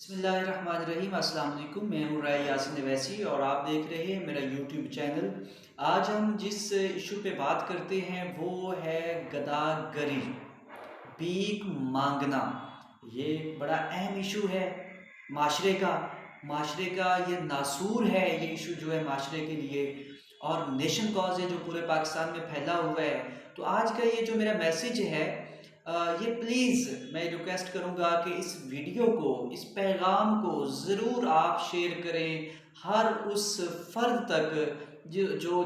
بسم اللہ الرحمن الرحیم۔ السلام علیکم، میں ہوں رائے یاسین ویسی اور آپ دیکھ رہے ہیں میرا یوٹیوب چینل۔ آج ہم جس ایشو پہ بات کرتے ہیں وہ ہے گدھا گری، بھیک مانگنا۔ یہ بڑا اہم ایشو ہے معاشرے کا یہ ناسور ہے، یہ ایشو جو ہے معاشرے کے لیے، اور نیشن کاز ہے جو پورے پاکستان میں پھیلا ہوا ہے۔ تو آج کا یہ جو میرا میسیج ہے، یہ پلیز میں ریکویسٹ کروں گا کہ اس ویڈیو کو، اس پیغام کو ضرور آپ شیئر کریں ہر اس فرد تک جو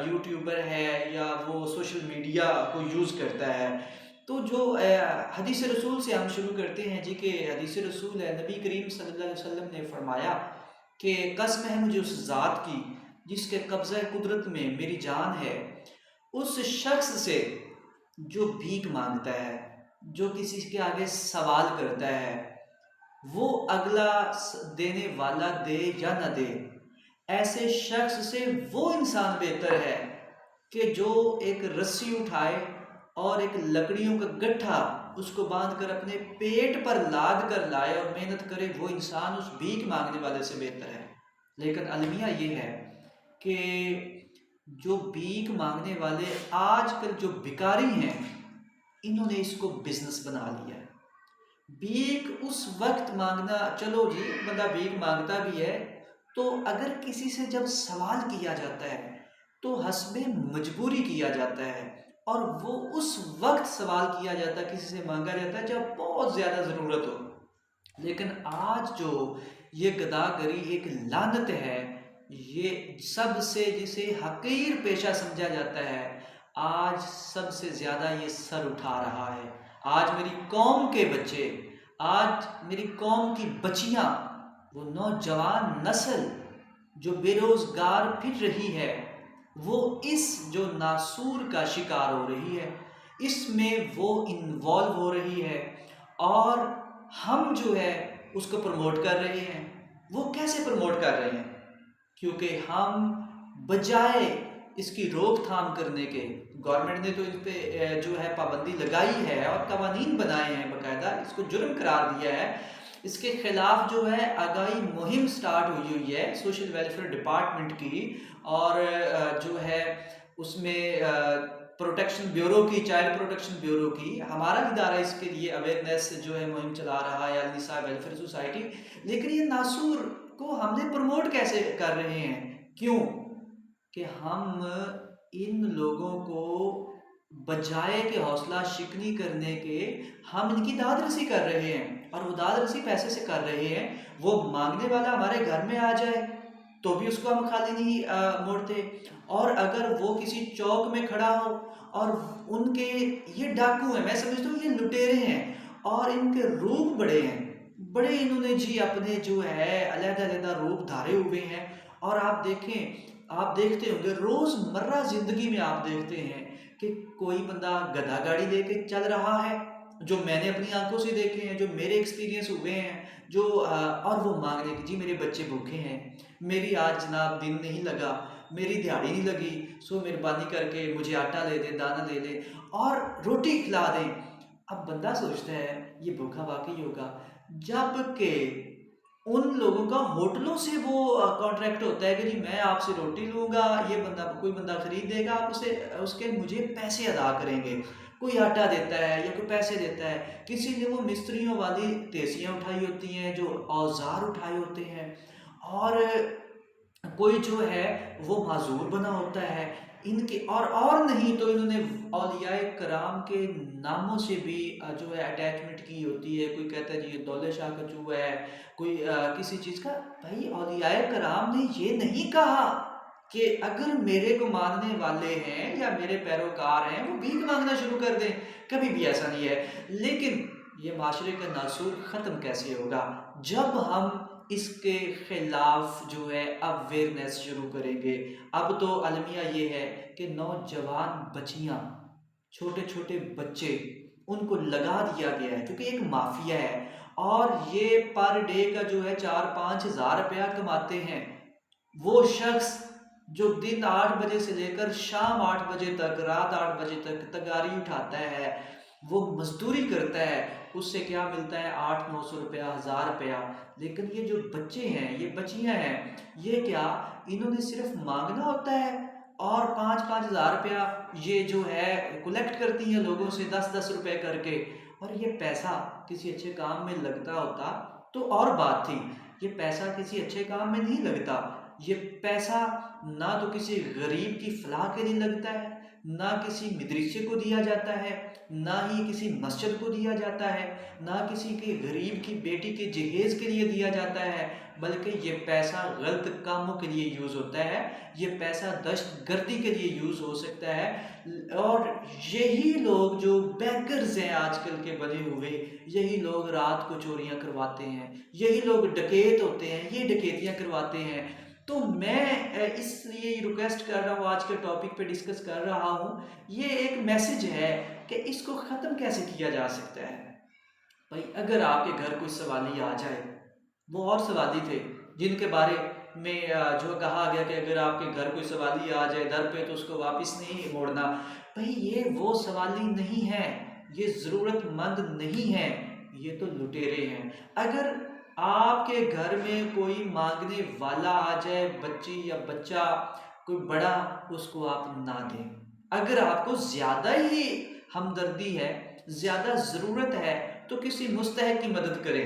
یوٹیوبر ہے یا وہ سوشل میڈیا کو یوز کرتا ہے۔ تو جو حدیث رسول سے ہم شروع کرتے ہیں جی، کہ حدیث رسول ہے، نبی کریم صلی اللہ علیہ وسلم نے فرمایا کہ قسم ہے مجھے اس ذات کی جس کے قبضہ قدرت میں میری جان ہے، اس شخص سے جو بھیک مانگتا ہے، جو کسی کے آگے سوال کرتا ہے، وہ اگلا دینے والا دے یا نہ دے، ایسے شخص سے وہ انسان بہتر ہے کہ جو ایک رسی اٹھائے اور ایک لکڑیوں کا گٹھا اس کو باندھ کر اپنے پیٹ پر لاد کر لائے اور محنت کرے۔ وہ انسان اس بھیک مانگنے والے سے بہتر ہے۔ لیکن المیہ یہ ہے کہ جو بھیک مانگنے والے آج کل جو بھکاری ہیں، انہوں نے اس کو بزنس بنا لیا ہے۔ بھیک اس وقت مانگنا، چلو جی بندہ بھیک مانگتا بھی ہے، تو اگر کسی سے جب سوال کیا جاتا ہے تو حسب مجبوری کیا جاتا ہے، اور وہ اس وقت سوال کیا جاتا ہے، کسی سے مانگا جاتا ہے جب بہت زیادہ ضرورت ہو۔ لیکن آج جو یہ گدھا گری ایک لعنت ہے، یہ سب سے جسے حقیر پیشہ سمجھا جاتا ہے، آج سب سے زیادہ یہ سر اٹھا رہا ہے۔ آج میری قوم کے بچے، آج میری قوم کی بچیاں، وہ نوجوان نسل جو بے روزگار پھر رہی ہے، وہ اس جو ناسور کا شکار ہو رہی ہے، اس میں وہ انوالو ہو رہی ہے، اور ہم جو ہے اس کو پروموٹ کر رہے ہیں۔ وہ کیسے پروموٹ کر رہے ہیں؟ کیونکہ ہم بجائے اس کی روک تھام کرنے کے، گورنمنٹ نے تو اس پہ جو ہے پابندی لگائی ہے اور قوانین بنائے ہیں، باقاعدہ اس کو جرم قرار دیا ہے، اس کے خلاف جو ہے آگاہی مہم سٹارٹ ہوئی ہے سوشل ویلفیئر ڈپارٹمنٹ کی، اور جو ہے اس میں پروٹیکشن بیورو کی، چائلڈ پروٹیکشن بیورو کی، ہمارا ادارہ اس کے لیے اویئرنیس جو ہے مہم چلا رہا ہے، النساء ویلفیئر سوسائٹی۔ لیکن یہ ناسور کو ہم نے پروموٹ کیسے کر رہے ہیں؟ کیوں کہ ہم ان لوگوں کو بجائے کہ حوصلہ شکنی کرنے کے، ہم ان کی داد رسی کر رہے ہیں، اور وہ داد رسی پیسے سے کر رہے ہیں۔ وہ مانگنے والا ہمارے گھر میں آ جائے تو بھی اس کو ہم خالی نہیں موڑتے، اور اگر وہ کسی چوک میں کھڑا ہو اور ان کے، یہ ڈاکو ہیں، میں سمجھتا ہوں یہ لٹیرے ہیں، اور ان کے روپ بڑے ہیں، بڑے انہوں نے جی اپنے جو ہے علیحدہ علیحدہ روپ دھارے ہوئے ہیں۔ اور آپ دیکھیں، آپ دیکھتے ہوں گے روز مرہ زندگی میں، آپ دیکھتے ہیں کہ کوئی بندہ گدھا گاڑی لے کے چل رہا ہے، جو میں نے اپنی آنکھوں سے دیکھے ہیں، جو میرے ایکسپیرینس ہوئے ہیں، جو اور وہ مانگنے کی، جی میرے بچے بھوکے ہیں، میری آج جناب دن نہیں لگا، میری دیہڑی نہیں لگی، سو مہربانی کر کے مجھے آٹا دے دیں، دانہ دے دیں اور روٹی کھلا دیں۔ اب بندہ سوچتا ہے یہ بھوکا واقعی ہوگا، جبکہ ان لوگوں کا ہوٹلوں سے وہ کانٹریکٹ ہوتا ہے کہ جی میں آپ سے روٹی لوں گا، یہ بندہ، کوئی بندہ خرید دے گا، آپ اسے اس کے مجھے پیسے ادا کریں گے۔ کوئی آٹا دیتا ہے یا کوئی پیسے دیتا ہے، کسی نے وہ مستریوں والی تیسیاں اٹھائی ہوتی ہیں، جو اوزار اٹھائے ہوتے ہیں، اور کوئی جو ہے وہ معذور بنا ہوتا ہے ان کے، اور نہیں تو انہوں نے اولیاء کرام کے ناموں سے بھی جو ہے اٹیچمنٹ کی ہوتی ہے۔ کوئی کہتا ہے جی یہ دولت شاہ کا چوہا ہے، کوئی کسی چیز کا۔ بھائی اولیاء کرام نے یہ نہیں کہا کہ اگر میرے کو ماننے والے ہیں یا میرے پیروکار ہیں وہ بھیک مانگنا شروع کر دیں، کبھی بھی ایسا نہیں ہے۔ لیکن یہ معاشرے کا ناسور ختم کیسے ہوگا؟ جب ہم اس کے خلاف جو ہے اویئرنیس شروع کریں گے۔ اب تو المیہ یہ ہے کہ نوجوان بچیاں، چھوٹے چھوٹے بچے، ان کو لگا دیا گیا ہے، کیونکہ ایک مافیا ہے، اور یہ پر ڈے کا جو ہے 4-5 ہزار روپیہ کماتے ہیں۔ وہ شخص جو دن 8 بجے سے لے کر شام 8 بجے تک، رات 8 بجے تک تگاری اٹھاتا ہے، وہ مزدوری کرتا ہے، اس سے کیا ملتا ہے 800-900 روپیہ، 1000 روپیہ۔ لیکن یہ جو بچے ہیں، یہ بچیاں ہیں، یہ کیا انہوں نے صرف مانگنا ہوتا ہے اور 5-5 ہزار روپیہ یہ جو ہے کلیکٹ کرتی ہیں لوگوں سے 10-10 روپے کر کے، اور یہ پیسہ کسی اچھے کام میں لگتا ہوتا تو اور بات تھی۔ یہ پیسہ کسی اچھے کام میں نہیں لگتا، یہ پیسہ نہ تو کسی غریب کی فلاح کے لیے لگتا ہے، نہ کسی مدرسے کو دیا جاتا ہے، نہ ہی کسی مسجد کو دیا جاتا ہے، نہ کسی کے غریب کی بیٹی کے جہیز کے لیے دیا جاتا ہے، بلکہ یہ پیسہ غلط کاموں کے لیے یوز ہوتا ہے، یہ پیسہ دہشت گردی کے لیے یوز ہو سکتا ہے۔ اور یہی لوگ جو بیکرز ہیں آج کل کے بنے ہوئے، یہی لوگ رات کو چوریاں کرواتے ہیں، یہی لوگ ڈکیت ہوتے ہیں، یہ ڈکیتیاں کرواتے ہیں۔ تو میں اس لیے ریکویسٹ کر رہا ہوں، آج کے ٹاپک پہ ڈسکس کر رہا ہوں، یہ ایک میسج ہے کہ اس کو ختم کیسے کیا جا سکتا ہے۔ بھائی اگر آپ کے گھر کوئی سوالی آ جائے، وہ اور سوالی تھے جن کے بارے میں جو کہا گیا کہ اگر آپ کے گھر کوئی سوالی آ جائے در پہ تو اس کو واپس نہیں موڑنا، بھائی یہ وہ سوالی نہیں ہے، یہ ضرورت مند نہیں ہے، یہ تو لٹیرے ہیں۔ اگر آپ کے گھر میں کوئی مانگنے والا آ جائے، بچی یا بچہ کوئی بڑا، اس کو آپ نہ دیں۔ اگر آپ کو زیادہ ہی ہمدردی ہے، زیادہ ضرورت ہے، تو کسی مستحق کی مدد کریں۔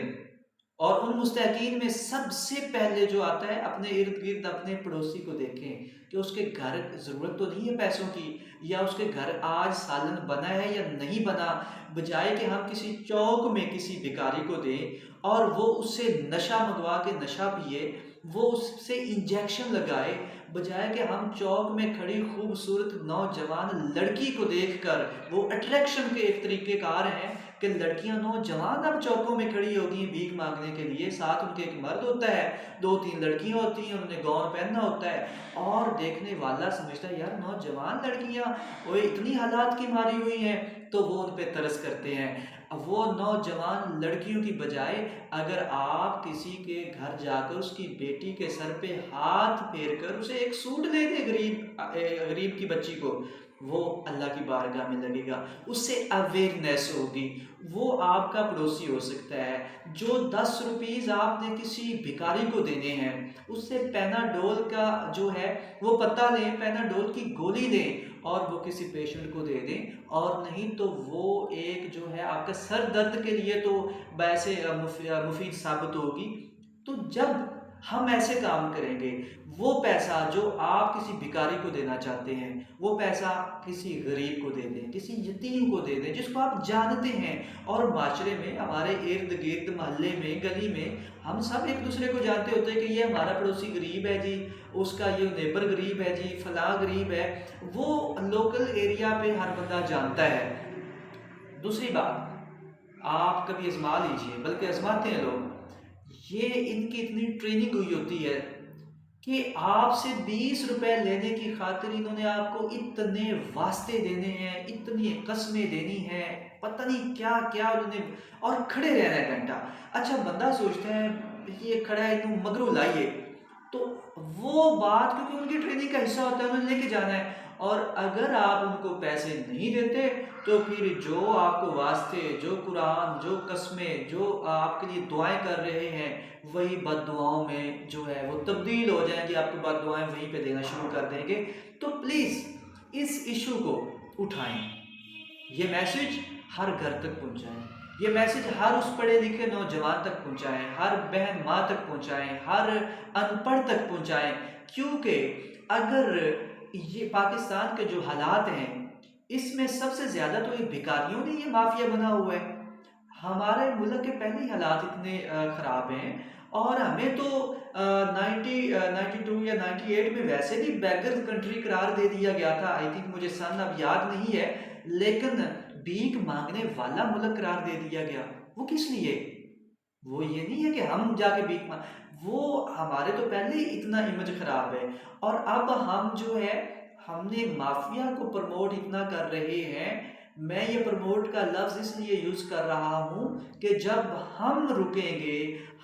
اور ان مستحقین میں سب سے پہلے جو آتا ہے، اپنے ارد گرد اپنے پڑوسی کو دیکھیں کہ اس کے گھر ضرورت تو نہیں ہے پیسوں کی، یا اس کے گھر آج سالن بنا ہے یا نہیں بنا، بجائے کہ ہم کسی چوک میں کسی بھکاری کو دیں اور وہ اس سے نشہ منگوا کے نشہ پیے، وہ اس سے انجیکشن لگائے، بجائے کہ ہم چوک میں کھڑی خوبصورت نوجوان لڑکی کو دیکھ کر، وہ اٹریکشن کے ایک طریقہ کار ہیں کہ لڑکیاں نوجوان اب چوکوں میں کھڑی ہوگی ہیں بھیک مانگنے کے لیے، ساتھ ان کے ایک مرد ہوتا ہے، 2-3 لڑکیاں ہوتی ہیں، انہوں نے گاؤن پہننا ہوتا ہے، اور دیکھنے والا سمجھتا ہے یار نوجوان لڑکیاں وہ اتنی حالات کی ماری ہوئی ہیں، تو وہ ان پہ ترس کرتے ہیں۔ اب وہ نوجوان لڑکیوں کی بجائے اگر آپ کسی کے گھر جا کر اس کی بیٹی کے سر پہ ہاتھ پھیر کر اسے ایک سوٹ دے دیں غریب کی بچی کو، وہ اللہ کی بارگاہ میں لگے گا، اس سے اویئرنیس ہوگی، وہ آپ کا پڑوسی ہو سکتا ہے۔ جو 10 روپیز آپ نے کسی بھکاری کو دینے ہیں، اس سے پیناڈول کا جو ہے وہ پتہ لیں، پیناڈول کی گولی لیں اور وہ کسی پیشنٹ کو دے دیں، اور نہیں تو وہ ایک جو ہے آپ کا سر درد کے لیے تو ویسے مفید ثابت ہوگی۔ تو جب ہم ایسے کام کریں گے، وہ پیسہ جو آپ کسی بھکاری کو دینا چاہتے ہیں، وہ پیسہ کسی غریب کو دے دیں، کسی یتیم کو دے دیں جس کو آپ جانتے ہیں۔ اور معاشرے میں، ہمارے ارد گرد، محلے میں، گلی میں، ہم سب ایک دوسرے کو جانتے ہوتے ہیں کہ یہ ہمارا پڑوسی غریب ہے جی، اس کا یہ نیبر غریب ہے جی، فلاں غریب ہے، وہ لوکل ایریا پہ ہر بندہ جانتا ہے۔ دوسری بات، آپ کبھی آزما لیجئے، بلکہ آزماتے ہیں لوگ، یہ ان کی اتنی ٹریننگ ہوئی ہوتی ہے کہ آپ سے 20 روپے لینے کی خاطر انہوں نے آپ کو اتنے واسطے دینے ہیں، اتنی قسمیں دینی ہیں، پتہ نہیں کیا کیا انہوں نے، اور کھڑے رہنا ہے گھنٹہ۔ اچھا بندہ سوچتا ہے یہ کھڑا ہے تو مگرو لائیے، تو وہ بات کیونکہ ان کی ٹریننگ کا حصہ ہوتا ہے، انہوں نے لے کے جانا ہے، اور اگر آپ ان کو پیسے نہیں دیتے تو پھر جو آپ کو واسطے، جو قرآن، جو قسمیں، جو آپ کے لیے دعائیں کر رہے ہیں، وہی بد دعاؤں میں جو ہے وہ تبدیل ہو جائیں گی، آپ کو بد دعائیں وہیں پہ دینا شروع کر دیں گے۔ تو پلیز اس ایشو کو اٹھائیں، یہ میسج ہر گھر تک پہنچائیں، یہ میسج ہر اس پڑھے لکھے نوجوان تک پہنچائیں، ہر بہن ماں تک پہنچائیں، ہر ان پڑھ تک پہنچائیں، کیونکہ اگر یہ پاکستان کے جو حالات ہیں، اس میں سب سے زیادہ تو یہ بھکاریوں نے یہ مافیا بنا ہوا ہے۔ ہمارے ملک کے پہلے ہی حالات اتنے خراب ہیں، اور ہمیں تو 92 یا 98 میں ویسے بھی بیگر کنٹری قرار دے دیا گیا تھا، آئی تھنک مجھے سن اب یاد نہیں ہے، لیکن بھیک مانگنے والا ملک قرار دے دیا گیا۔ وہ کس لیے؟ وہ یہ نہیں ہے کہ ہم جا کے بھیک وہ ہمارے تو پہلے ہی اتنا امیج خراب ہے، اور اب ہم جو ہے ہم نے مافیا کو پروموٹ اتنا کر رہے ہیں۔ میں یہ پروموٹ کا لفظ اس لیے یوز کر رہا ہوں کہ جب ہم رکیں گے،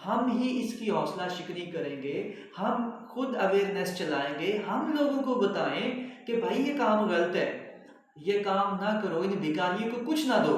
ہم ہی اس کی حوصلہ شکنی کریں گے، ہم خود اویئرنیس چلائیں گے، ہم لوگوں کو بتائیں کہ بھائی یہ کام غلط ہے، یہ کام نہ کرو، ان بھکاریوں کو کچھ نہ دو،